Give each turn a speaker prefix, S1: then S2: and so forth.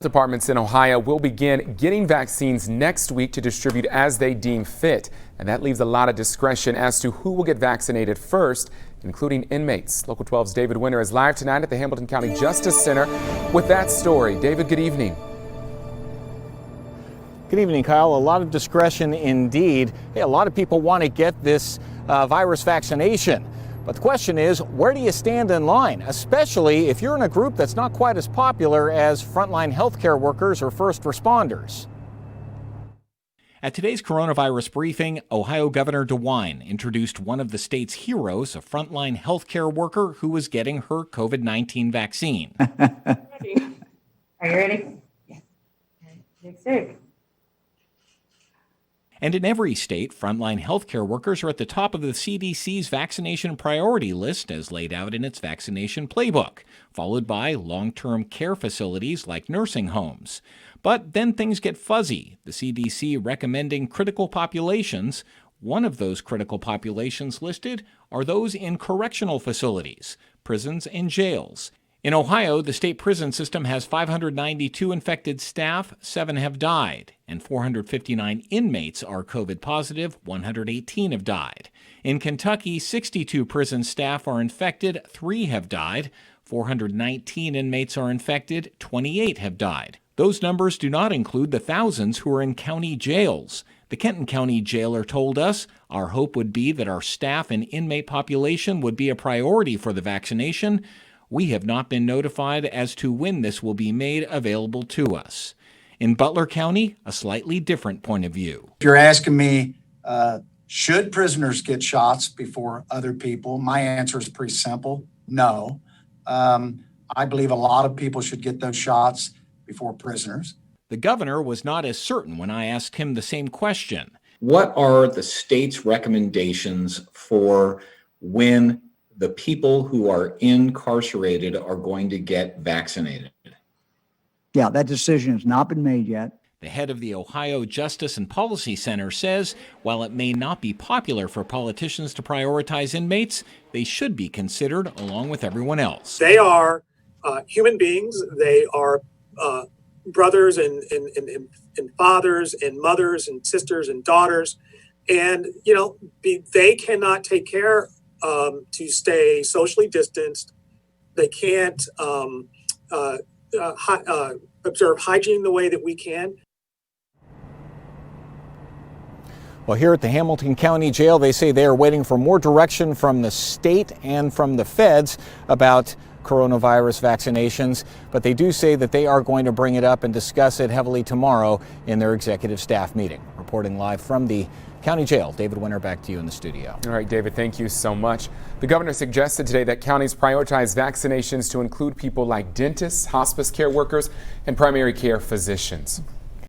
S1: Departments in Ohio will begin getting vaccines next week to distribute as they deem fit. And that leaves a lot of discretion as to who will get vaccinated first, including inmates. Local 12's David Winter is live tonight at the Hamilton County Justice Center with that story. David, good evening.
S2: Good evening, Kyle. A lot of discretion indeed. Hey, a lot of people want to get this virus vaccination. But the question is, where do you stand in line, especially if you're in a group that's not quite as popular as frontline healthcare workers or first responders?
S3: At today's coronavirus briefing, Ohio Governor DeWine introduced one of the state's heroes, a frontline healthcare worker who was getting her COVID-19 vaccine.
S4: Are you ready? Yes. Next day.
S3: And in every state, frontline healthcare workers are at the top of the CDC's vaccination priority list as laid out in its vaccination playbook, followed by long-term care facilities like nursing homes. But then things get fuzzy, the CDC recommending critical populations. One of those critical populations listed are those in correctional facilities, prisons and jails. In Ohio, the state prison system has 592 infected staff, 7 have died, and 459 inmates are COVID positive, 118 have died. In Kentucky, 62 prison staff are infected, 3 have died, 419 inmates are infected, 28 have died. Those numbers do not include the thousands who are in county jails. The Kenton County jailer told us, "Our hope would be that our staff and inmate population would be a priority for the vaccination. We have not been notified as to when this will be made available to us." In Butler County, a slightly different point of view.
S5: If you're asking me, should prisoners get shots before other people? My answer is pretty simple. No. I believe a lot of people should get those shots before prisoners.
S3: The governor was not as certain when I asked him the same question.
S6: What are the state's recommendations for when the people who are incarcerated are going to get vaccinated?
S7: Yeah, that decision has not been made yet.
S3: The head of the Ohio Justice and Policy Center says while it may not be popular for politicians to prioritize inmates, they should be considered along with everyone else.
S8: They are human beings. They are brothers and fathers and mothers and sisters and daughters. And, they cannot take care to stay socially distanced. They can't observe hygiene the way that we can.
S2: Well, here at the Hamilton County Jail, they say they are waiting for more direction from the state and from the feds about coronavirus vaccinations, but they do say that they are going to bring it up and discuss it heavily tomorrow in their executive staff meeting. Reporting live from the County Jail, David Winter, back to you in the studio.
S1: All right, David, thank you so much. The governor suggested today that counties prioritize vaccinations to include people like dentists, hospice care workers, and primary care physicians.